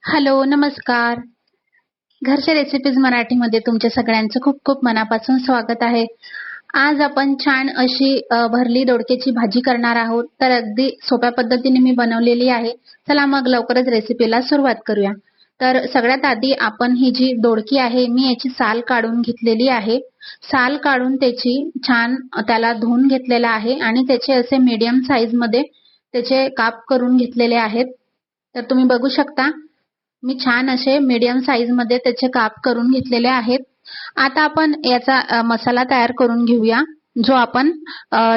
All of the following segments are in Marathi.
हॅलो, नमस्कार. घरच्या रेसिपीज मराठीमध्ये तुमच्या सगळ्यांचं खूप खूप मनापासून स्वागत आहे. आज आपण छान अशी भरली दोडक्याची भाजी करणार आहोत. तर अगदी सोप्या पद्धतीने मी बनवलेली आहे. चला मग लवकरच रेसिपीला सुरुवात करूया. तर सगळ्यात आधी आपण ही जी दोडकी आहे मी याची साल काढून घेतलेली आहे. साल काढून त्याची छान त्याला धुवून घेतलेला आहे आणि त्याचे असे मीडियम साईज मध्ये त्याचे काप करून घेतलेले आहेत. तर तुम्ही बघू शकता मी छान असे मीडियम साईज मध्ये त्याचे काप करून घेतलेले आहेत. आता आपण याचा मसाला तयार करून घेऊया जो आपण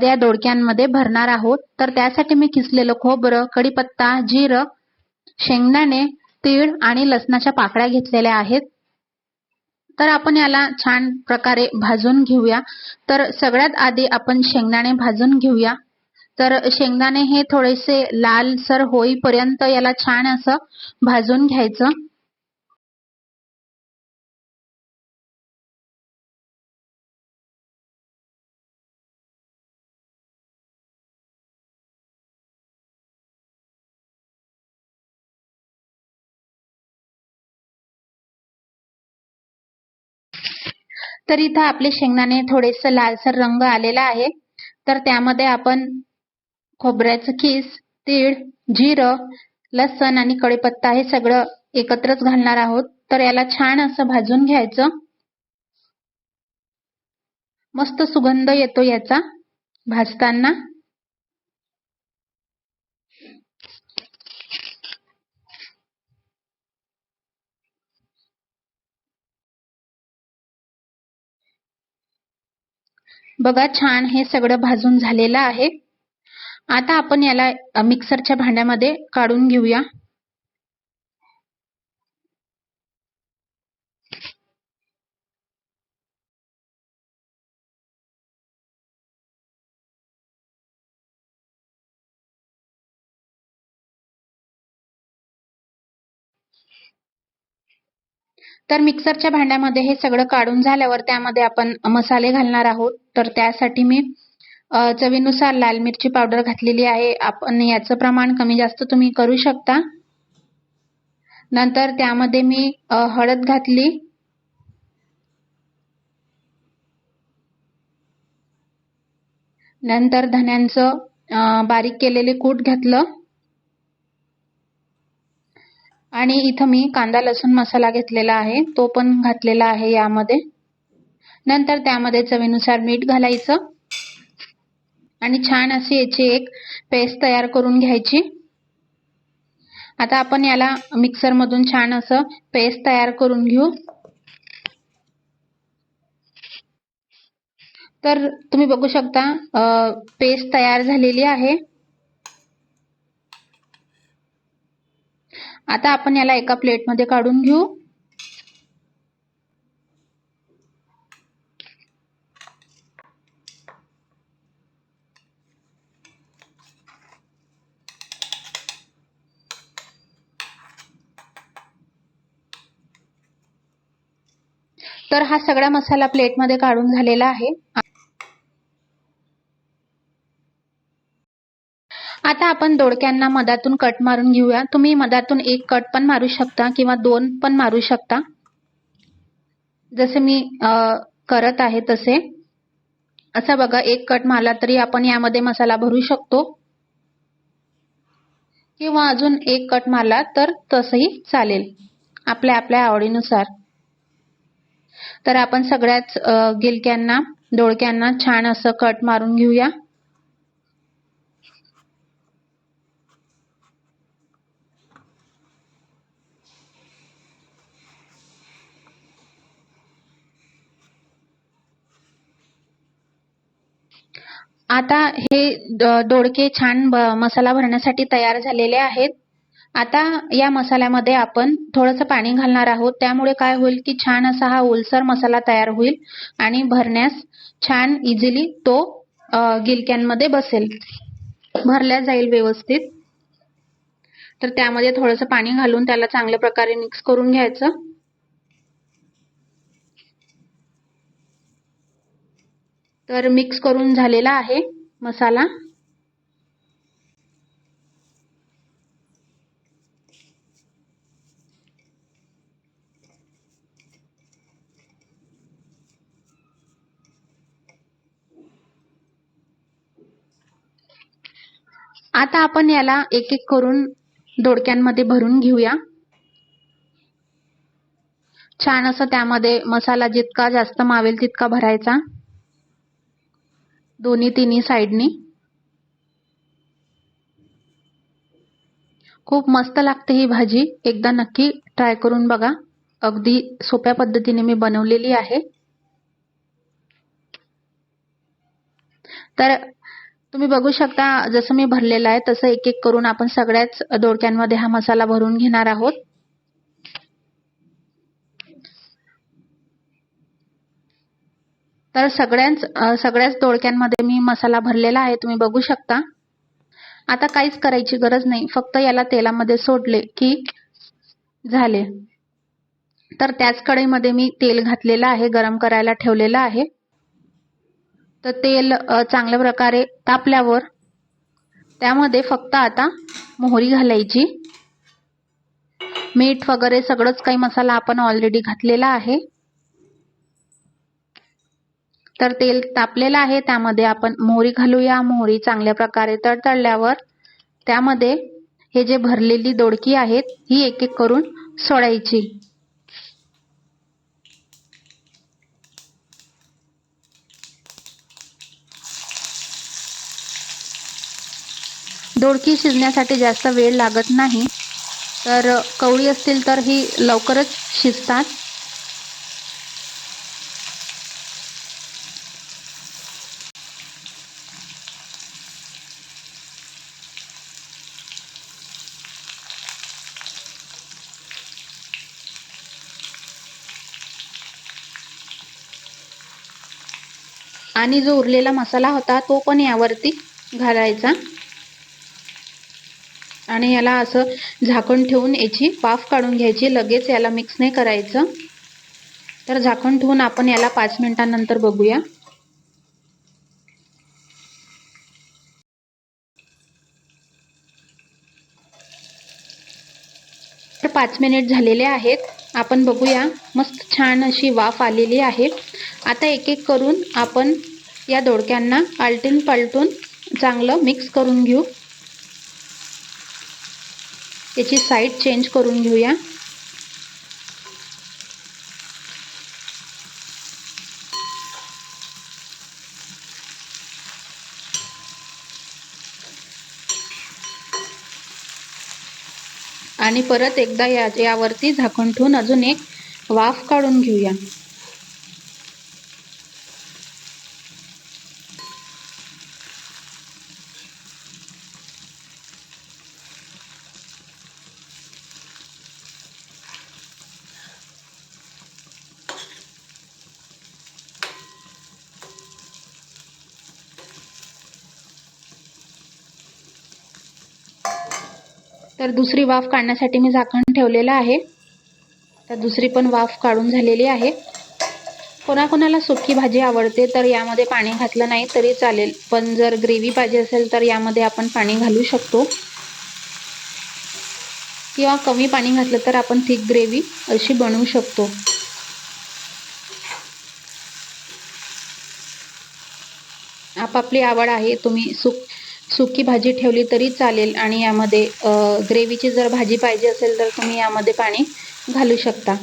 त्या दोडक्यांमध्ये भरणार आहोत. तर त्यासाठी मी किसलेलं खोबरं, कढीपत्ता, जिरं, शेंगदाणे, तीळ आणि लसणाच्या पाकळ्या घेतलेल्या आहेत. तर आपण याला छान प्रकारे भाजून घेऊया. तर सगळ्यात आधी आपण शेंगदाणे भाजून घेऊया. तर शेंगदाणे हे थोडेसे लालसर होईपर्यंत याला छान असं भाजून घ्यायचं. तर इथं आपले शेंगदाणे थोडेसे लालसर रंग आलेला आहे. तर त्यामध्ये आपण खोबऱ्याचं खीस, तीळ, जिरं, लसण आणि कढीपत्ता हे सगळं एकत्रच घालणार आहोत. तर याला छान असं भाजून घ्यायचं. मस्त सुगंध येतो याचा भाजताना. बघा छान हे सगळं भाजून झालेलं आहे. आता आपण याला मिक्सरच्या भांड्यामध्ये काढून घेऊया. तर मिक्सरच्या भांड्यामध्ये हे सगळं काढून झाल्यावर त्यामध्ये आपण मसाले घालणार आहोत. तर त्यासाठी मी चवीनुसार लाल मिरची पावडर घातलेली आहे. आपण याचं प्रमाण कमी जास्त तुम्ही करू शकता. नंतर त्यामध्ये मी हळद घातली. नंतर धन्यांचं बारीक केलेले कूट घातलं आणि इथं मी कांदा लसूण मसाला घेतलेला आहे तो पण घातलेला आहे यामध्ये. नंतर त्यामध्ये चवीनुसार मीठ घालायचं आणि छान अशी याची एक पेस्ट तयार करून घ्यायची. आता आपण याला मिक्सर मधून छान असं पेस्ट तयार करून घेऊ. तर तुम्ही बघू शकता पेस्ट तयार झालेली आहे. आता आपण याला एका प्लेटमध्ये काढून घेऊ. तर हा सगळा मसाला प्लेटमध्ये काढून झालेला आहे. आता आपण दोडक्यांना मधातून कट मारून घेऊया. तुम्ही मधातून एक कट पण मारू शकता किंवा दोन पण मारू शकता, जसे मी करत आहे तसे. असा बघा एक कट मारला तरी आपण यामध्ये मसाला भरू शकतो किंवा अजून एक कट मारला तर तसंही चालेल, आपल्या आपल्या आवडीनुसार. तर आपण सगळ्याच गिलक्यांना दोडक्यांना छान असं कट मारून घेऊया. आता हे दोडके छान मसाला भरण्यासाठी तयार झालेले आहेत. आता या मसाल्यामध्ये आपण थोडंसं पाणी घालणार आहोत. त्यामुळे काय होईल की छान असा हा ओलसर मसाला तयार होईल आणि भरण्यास छान इझिली तो गिलक्यांमध्ये बसेल, भरल्या जाईल व्यवस्थित. तर त्यामध्ये थोडंसं पाणी घालून त्याला चांगल्या प्रकारे मिक्स करून घ्यायचं. तर मिक्स करून झालेला आहे मसाला. आता आपण याला एक एक करून दोडक्यांमध्ये भरून घेऊया. छान असं त्यामध्ये मसाला जितका जास्त मावेल तितका भरायचा, दोन्ही तिन्ही साइडनी. खूप मस्त लागते ही भाजी, एकदा नक्की ट्राय करून बघा. अगदी सोप्या पद्धतीने मी बनवलेली आहे. तर तुम्ही बघू शकता, जसं मी भरलेला आहे तसं एक एक करून आपण सगळ्याच दोडक्यांमध्ये हा मसाला भरून घेणार आहोत. तर सगळ्याच दोडक्यांमध्ये मी मसाला भरलेला आहे, तुम्ही बघू शकता. आता काहीच करायची गरज नाही, फक्त याला तेलामध्ये सोडले की झाले. तर त्याच कढईमध्ये मी तेल घातलेलं आहे, गरम करायला ठेवलेलं आहे. तर तेल चांगल्या प्रकारे तापल्यावर त्यामध्ये फक्त आता मोहरी घालायची. मीठ वगैरे सगळंच काही मसाला आपण ऑलरेडी घातलेला आहे. तर तेल तापलेलं आहे, त्यामध्ये आपण मोहरी घालूया. मोहरी चांगल्या प्रकारे तडतडल्यावर त्यामध्ये हे जे भरलेली दोडकी आहेत ही एक एक करून सोडायची. दोडकी शिजण्यासाठी जास्त वेळ लागत नाही, तर कवळी असतील तर ही लवकरच शिजतात. आणि जो उरलेला मसाला होता तो पण यावरती घालायचा आणि याला असं झाकण ठेवून याची वाफ काढून घ्यायची. लगेच याला मिक्स नाही करायचं. तर झाकण ठेवून आपण याला 5 मिनिटांनंतर बघूया. तर 5 मिनिट झालेले आहेत. आपण बघूया, मस्त छान अशी वाफ आलेली आहे. आता एक एक करून आपण या दोडक्यांना आलटून पलटून चांगलं मिक्स करून घेऊ. याची साईड चेंज करून घेऊया. आणि परत एकदा यावरती झाकण ठेवून अजून एक वाफ काढून घेऊया. तर दुसरी वाफ काढण्यासाठी मी झाकण ठेवलेलं आहे. तर दुसरी पण वाफ काढून झालेली आहे. कोणाकोणाला सुकी भाजी आवडते तर यामध्ये पाणी घातलं नाही तरी चालेल, पण जर ग्रेव्ही पाहिजे असेल तर यामध्ये आपण पाणी घालू शकतो, किंवा कमी पाणी घातलं तर आपण थिक ग्रेव्ही अशी बनवू शकतो. आपापली आवड आहे. तुम्ही सुकी भाजी ठेवली तरी चालेल आणि यामध्ये ग्रेव्हीची जर भाजी पाहिजे असेल तर तुम्ही यामध्ये पाणी घालू शकता.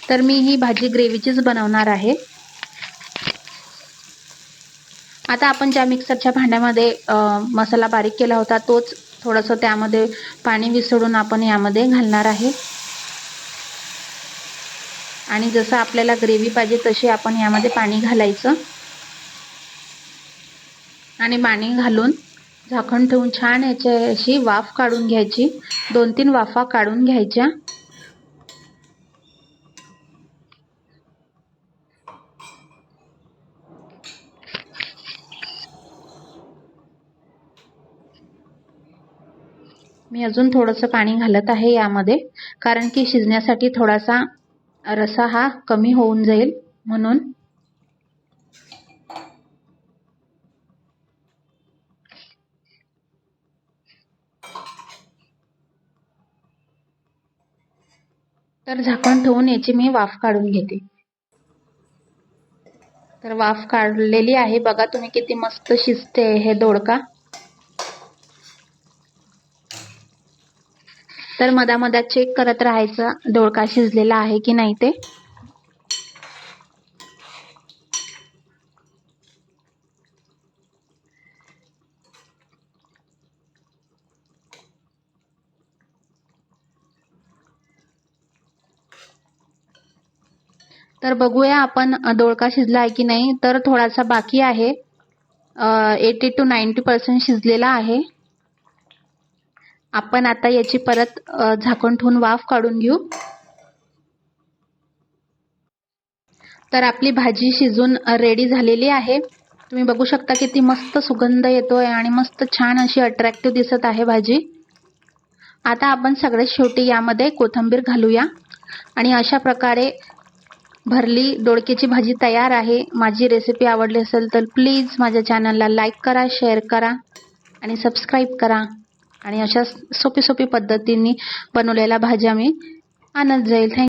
तर मी ही भाजी ग्रेव्हीचीच बनवणार आहे. आता आपण ज्या मिक्सरच्या भांड्यामध्ये मसाला बारीक केला होता तोच थोडंसं त्यामध्ये पाणी मिसळून आपण यामध्ये घालणार आहे. आणि जसं आपल्याला ग्रेव्ही पाहिजे तशी आपण यामध्ये पाणी घालायचं आणि पाणी घालून झाकण ठेवून छान याची वाफ काढून घ्यायची. 2-3 वाफा काढून घ्यायच्या. मी अजून थोडंसं पाणी घालत आहे यामध्ये, कारण की शिजण्यासाठी थोडासा रसा हा कमी होऊन जाईल म्हणून. तर झाकण ठेवून याची मी वाफ काढून घेते. तर वाफ काढलेली आहे, बघा तुम्ही किती मस्त शिजते हे दोडका. तर मधामधात चेक करत राहायचं दोडका शिजलेला आहे की नाही ते. तर बघूया आपण दोडका शिजला आहे की नाही. तर थोडासा बाकी आहे, 80 to 90% शिजलेला आहे. आपण आता याची परत झाकण ठेवून वाफ काढून घेऊ. तर आपली भाजी शिजून रेडी झालेली आहे. तुम्ही बघू शकता किती मस्त सुगंध येतोय आणि मस्त छान अशी अट्रॅक्टिव्ह दिसत आहे भाजी. आता आपण सगळ्यात शेवटी यामध्ये कोथिंबीर घालूया आणि अशा प्रकारे भरली दोडक्याची भाजी तयार आहे. माझी रेसिपी आवडली असेल तर प्लीज माझ्या चॅनलला लाईक करा, शेअर करा आणि सबस्क्राईब करा. आणि अशा सोपी पद्धतीने बनवलेल्या भाज्या मी आणत जाईल.